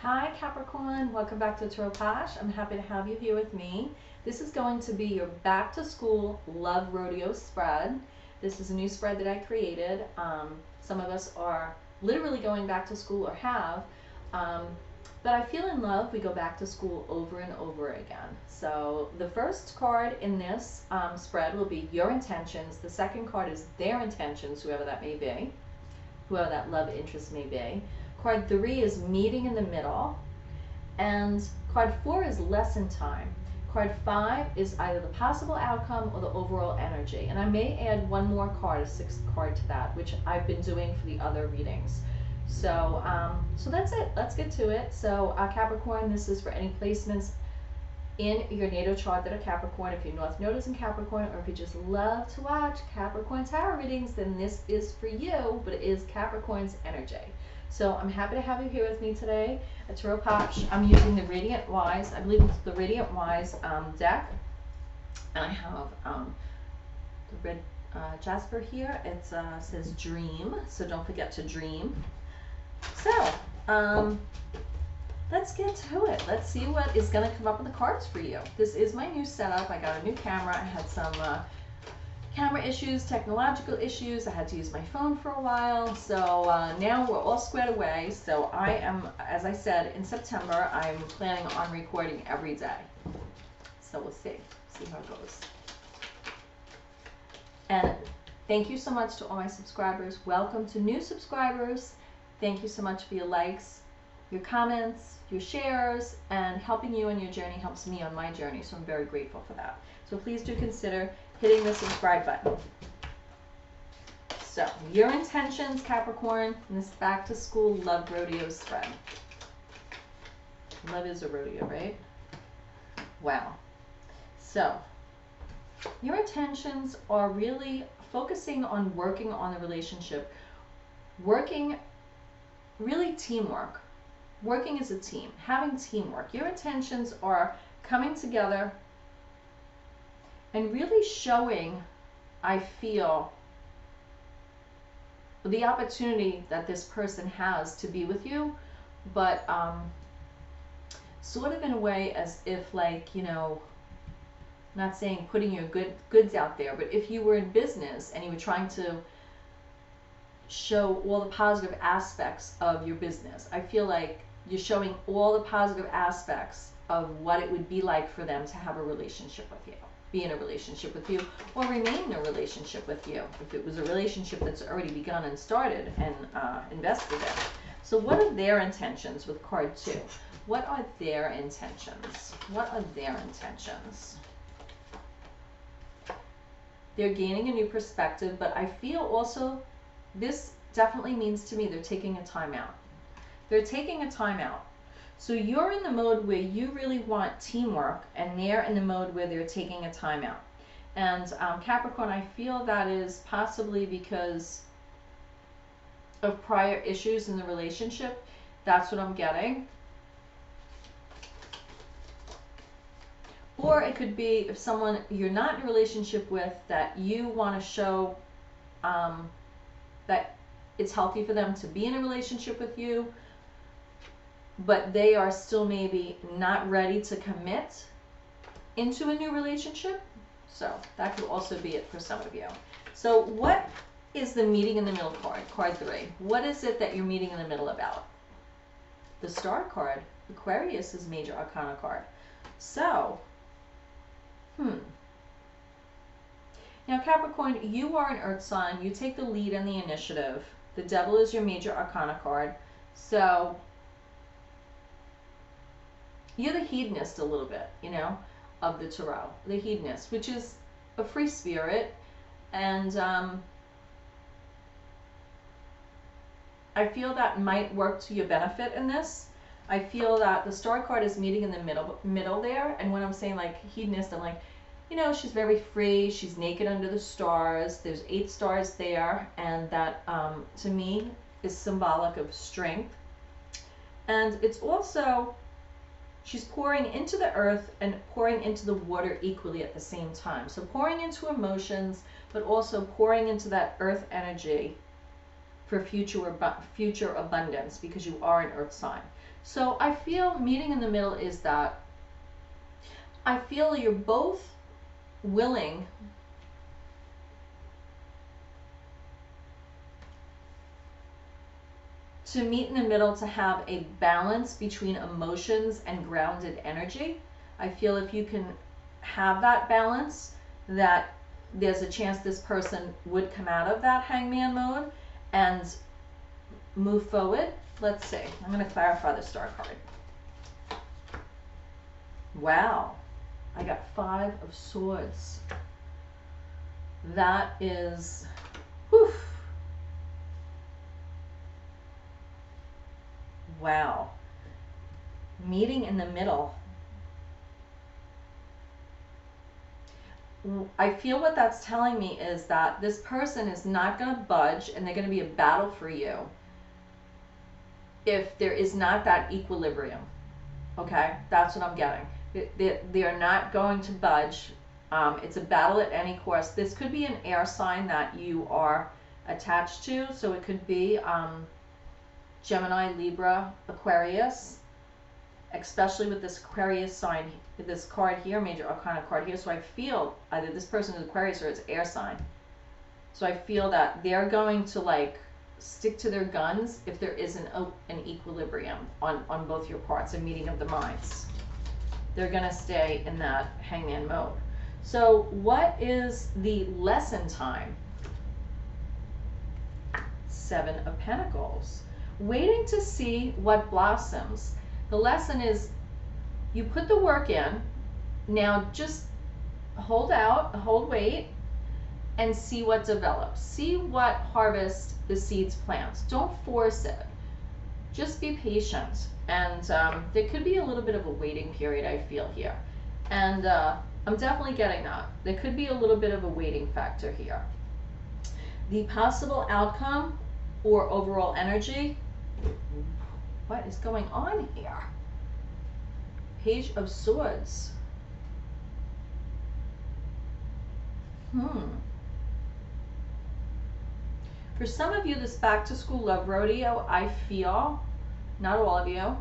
Hi Capricorn, welcome back to Tarot POSH. I'm happy to have you here with me. This is going to be your back to school love rodeo spread. This is a new spread that I created. Some of us are literally going back to school or have, but I feel in love we go back to school over and over again. So the first card in this spread will be your intentions. The second card is their intentions, whoever that may be, whoever that love interest may be. Card 3 is meeting in the middle, and card 4 is lesson time. Card 5 is either the possible outcome or the overall energy. And I may add one more card, a sixth card to that, which I've been doing for the other readings. So, so that's it. Let's get to it. So Capricorn, this is for any placements in your natal chart that are Capricorn. If your North Node is in Capricorn, or if you just love to watch Capricorn tarot readings, then this is for you, but it is Capricorn's energy. So I'm happy to have you here with me today at Tarot POSH. I'm using the Radiant Wise. I believe it's the Radiant Wise deck. And I have the red Jasper here. It says dream, so don't forget to dream. So let's get to it. Let's see what is going to come up with the cards for you. This is my new setup. I got a new camera. I had some camera issues, technological issues. I had to use my phone for a while. So now we're all squared away. So I am, as I said, in September, I'm planning on recording every day. So we'll see how it goes. And thank you so much to all my subscribers. Welcome to new subscribers. Thank you so much for your likes, your comments, your shares, and helping you on your journey helps me on my journey. So I'm very grateful for that. So please do consider hitting the subscribe button. So, your intentions, Capricorn, in this back to school love rodeo spread. Love is a rodeo, right? Wow. So, your intentions are really focusing on working on the relationship, working really teamwork, working as a team, having teamwork. Your intentions are coming together and really showing, I feel, the opportunity that this person has to be with you, but sort of in a way as if, like, you know, not saying putting your goods out there, but if you were in business and you were trying to show all the positive aspects of your business, I feel like you're showing all the positive aspects of what it would be like for them to have a relationship with you, be in a relationship with you, or remain in a relationship with you, if it was a relationship that's already begun and started and invested in. So what are their intentions with card 2? What are their intentions? What are their intentions? They're gaining a new perspective, but I feel also this definitely means to me they're taking a time out. They're taking a time out. So you're in the mode where you really want teamwork, and they're in the mode where they're taking a time out. And Capricorn, I feel that is possibly because of prior issues in the relationship. That's what I'm getting. Or it could be if someone you're not in a relationship with, that you want to show that it's healthy for them to be in a relationship with you, but they are still maybe not ready to commit into a new relationship. So that could also be it for some of you. So what is the meeting in the middle card, card 3? What is it that you're meeting in the middle about? The Star card, Aquarius, is major arcana card. So, now Capricorn, you are an earth sign. You take the lead and the initiative. The Devil is your major arcana card. So you're the hedonist a little bit, you know, of the tarot. The hedonist, which is a free spirit. And I feel that might work to your benefit in this. I feel that the Star card is meeting in the middle there. And when I'm saying like hedonist, I'm like, you know, she's very free. She's naked under the stars. There's 8 stars there. And that, to me, is symbolic of strength. And it's also, she's pouring into the earth and pouring into the water equally at the same time. So pouring into emotions, but also pouring into that earth energy for future abundance, because you are an earth sign. So I feel meeting in the middle is that I feel you're both willing to meet in the middle, to have a balance between emotions and grounded energy. I feel if you can have that balance, that there's a chance this person would come out of that hangman mode and move forward. Let's see. I'm going to clarify the star card. Wow. I got 5 of Swords. That is, whew. Wow. Meeting in the middle. I feel what that's telling me is that this person is not going to budge, and they're going to be a battle for you if there is not that equilibrium. Okay? That's what I'm getting. They are not going to budge. It's a battle at any cost. This could be an air sign that you are attached to. So it could be Gemini, Libra, Aquarius, especially with this Aquarius sign, this card here, Major Arcana card here. So I feel either this person is Aquarius or it's air sign. So I feel that they're going to like stick to their guns if there isn't an equilibrium on both your parts, a meeting of the minds. They're going to stay in that hangman mode. So what is the lesson time? 7 of Pentacles. Waiting to see what blossoms. The lesson is you put the work in. Now just hold out, hold wait, and see what develops. See what harvest the seeds plant. Don't force it. Just be patient. And there could be a little bit of a waiting period, I feel here. And I'm definitely getting that. There could be a little bit of a waiting factor here. The possible outcome or overall energy. What is going on here? Page of Swords. For some of you, this back to school love rodeo, I feel, not all of you,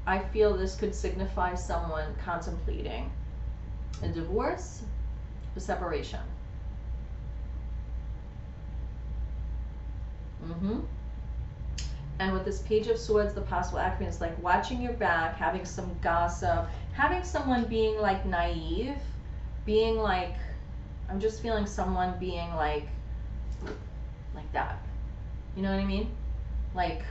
I feel this could signify someone contemplating a divorce, a separation. And with this Page of Swords, the possible outcome is like watching your back, having some gossip, having someone being like naive, being like, I'm just feeling someone being like that. You know what I mean? Like,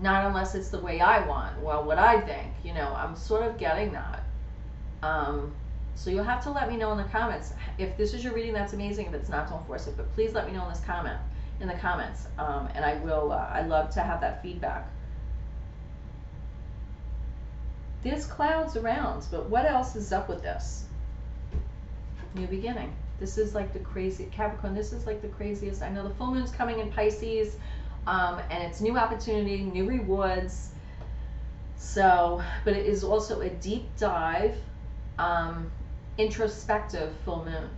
not unless it's the way I want, well, what I think, you know, I'm sort of getting that. So you'll have to let me know in the comments. If this is your reading, that's amazing. If it's not, don't force it. But please let me know in this comment, in the comments. And I will, I love to have that feedback. There's clouds around, but what else is up with this? New beginning. This is like the crazy, Capricorn, this is like the craziest. I know the full moon's coming in Pisces, and it's new opportunity, new rewards. So, but it is also a deep dive, introspective full moon.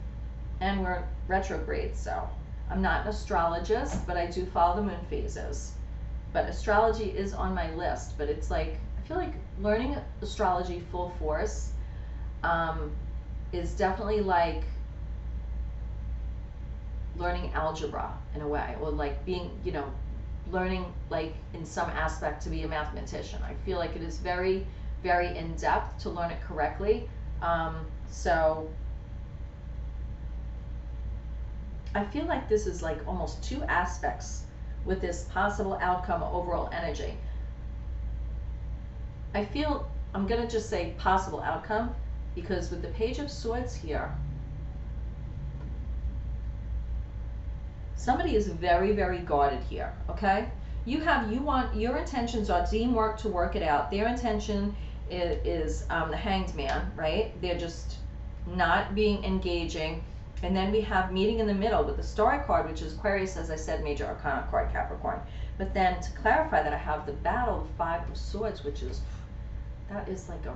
And we're retrograde, so I'm not an astrologist, but I do follow the moon phases. But astrology is on my list, but it's like, I feel like learning astrology full force is definitely like learning algebra in a way, or like being, you know, learning like in some aspect to be a mathematician. I feel like it is very, very in depth to learn it correctly. So I feel like this is like almost 2 aspects with this possible outcome overall energy. I feel, I'm going to just say possible outcome, because with the Page of Swords here, somebody is very, very guarded here, okay? Your intentions are teamwork to work it out. Their intention is the Hanged Man, right? They're just not being engaging. And then we have meeting in the middle with the Star card, which is Aquarius, as I said, Major Arcana card, Capricorn. But then to clarify that, I have the Battle, the 5 of Swords, which is, that is like a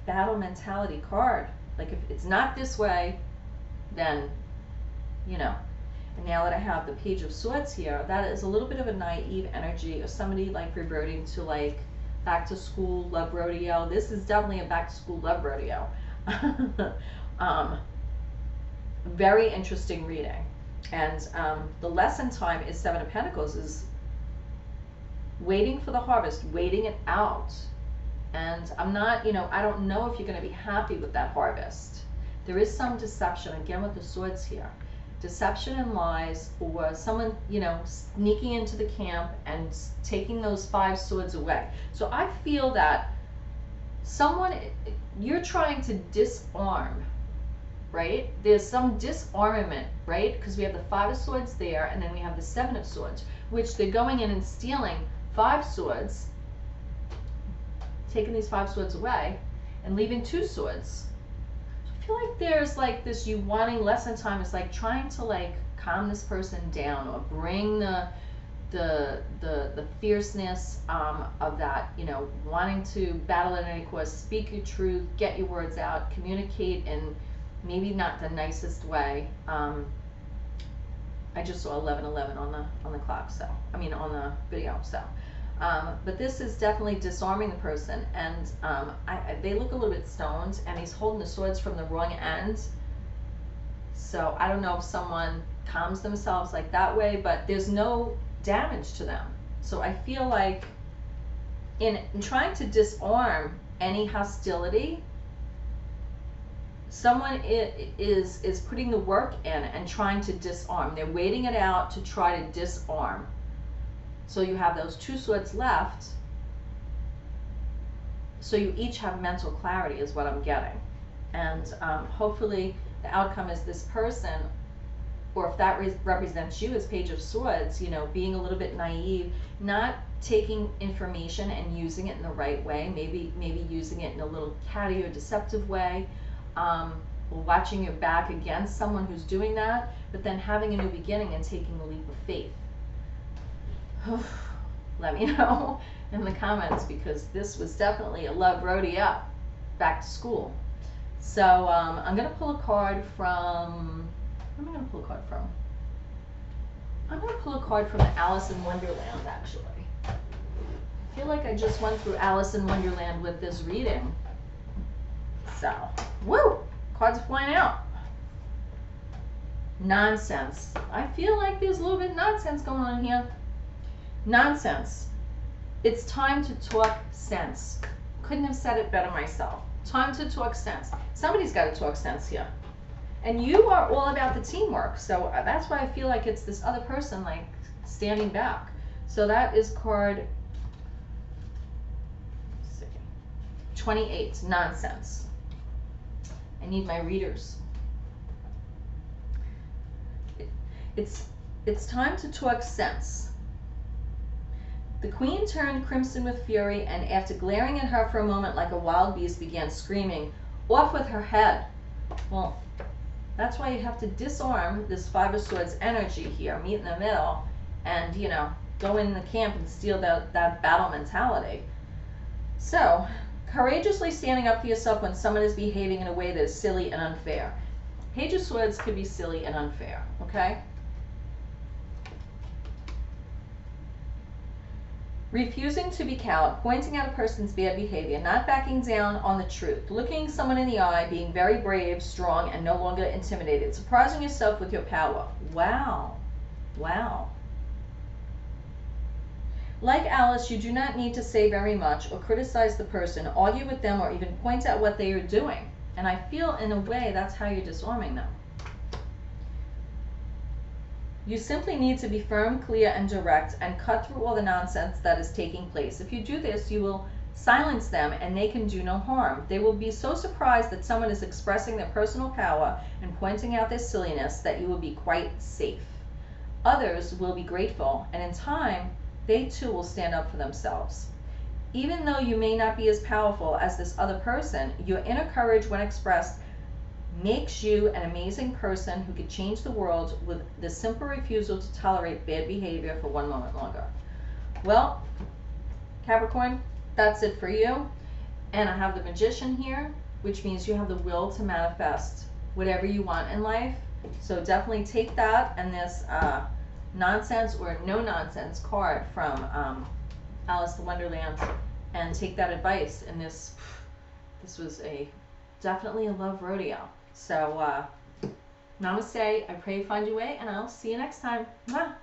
battle mentality card. Like if it's not this way, then, you know. And now that I have the Page of Swords here, that is a little bit of a naive energy of somebody like reverting to like back to school love rodeo. This is definitely a back to school love rodeo. Very interesting reading. And the lesson time is Seven of Pentacles, is waiting for the harvest, waiting it out. And I'm not, I don't know if you're going to be happy with that harvest. There is some deception, again with the swords here. Deception and lies, or someone, sneaking into the camp and taking those 5 swords away. So I feel that someone, you're trying to disarm, right? There's some disarmament, right? Because we have the 5 of swords there, and then we have the 7 of swords, which they're going in and stealing 5 swords, taking these 5 swords away, and leaving 2 swords. I feel like there's like this, you wanting lesson time is like trying to like calm this person down, or bring the fierceness of that, wanting to battle at any cost, speak your truth, get your words out, communicate in maybe not the nicest way. I just saw 11:11 on the clock, so I mean on the video, so. But this is definitely disarming the person, and they look a little bit stoned, and he's holding the swords from the wrong end. So I don't know if someone calms themselves like that way, but there's no damage to them. So I feel like in trying to disarm any hostility, someone is putting the work in and trying to disarm. They're waiting it out to try to disarm. So you have those 2 swords left. So you each have mental clarity is what I'm getting. And hopefully the outcome is this person, or if that represents you as Page of Swords, being a little bit naive, not taking information and using it in the right way, maybe using it in a little catty or deceptive way, watching your back against someone who's doing that, but then having a new beginning and taking a leap of faith. Let me know in the comments, because this was definitely a love rodeo, back to school. So I'm going to pull a card from, what am I going to pull a card from? I'm going to pull a card from Alice in Wonderland, actually. I feel like I just went through Alice in Wonderland with this reading. So, woo! Cards are flying out. Nonsense. I feel like there's a little bit of nonsense going on here. Nonsense. It's time to talk sense. Couldn't have said it better myself. Time to talk sense. Somebody's got to talk sense here. And you are all about the teamwork. So that's why I feel like it's this other person like standing back. So that is card 28. Nonsense. I need my readers. It's time to talk sense. The queen turned crimson with fury, and after glaring at her for a moment like a wild beast, began screaming, "Off with her head!" Well, that's why you have to disarm this 5 of Swords energy here, meet in the middle, and, go in the camp and steal that battle mentality. So, courageously standing up for yourself when someone is behaving in a way that is silly and unfair. Page of Swords could be silly and unfair, okay? Refusing to be cowed, pointing out a person's bad behavior, not backing down on the truth, looking someone in the eye, being very brave, strong, and no longer intimidated, surprising yourself with your power. Wow. Wow. Like Alice, you do not need to say very much or criticize the person, argue with them, or even point out what they are doing. And I feel, in a way, that's how you're disarming them. You simply need to be firm, clear, and direct, and cut through all the nonsense that is taking place. If you do this, you will silence them, and they can do no harm. They will be so surprised that someone is expressing their personal power and pointing out their silliness that you will be quite safe. Others will be grateful, and in time, they too will stand up for themselves. Even though you may not be as powerful as this other person, your inner courage, when expressed, makes you an amazing person who could change the world with the simple refusal to tolerate bad behavior for one moment longer. Well, Capricorn, that's it for you. And I have the Magician here, which means you have the will to manifest whatever you want in life. So definitely take that and this nonsense or no nonsense card from Alice in Wonderland and take that advice. And this was definitely a love rodeo. So namaste. I pray you find your way, and I'll see you next time. Mwah.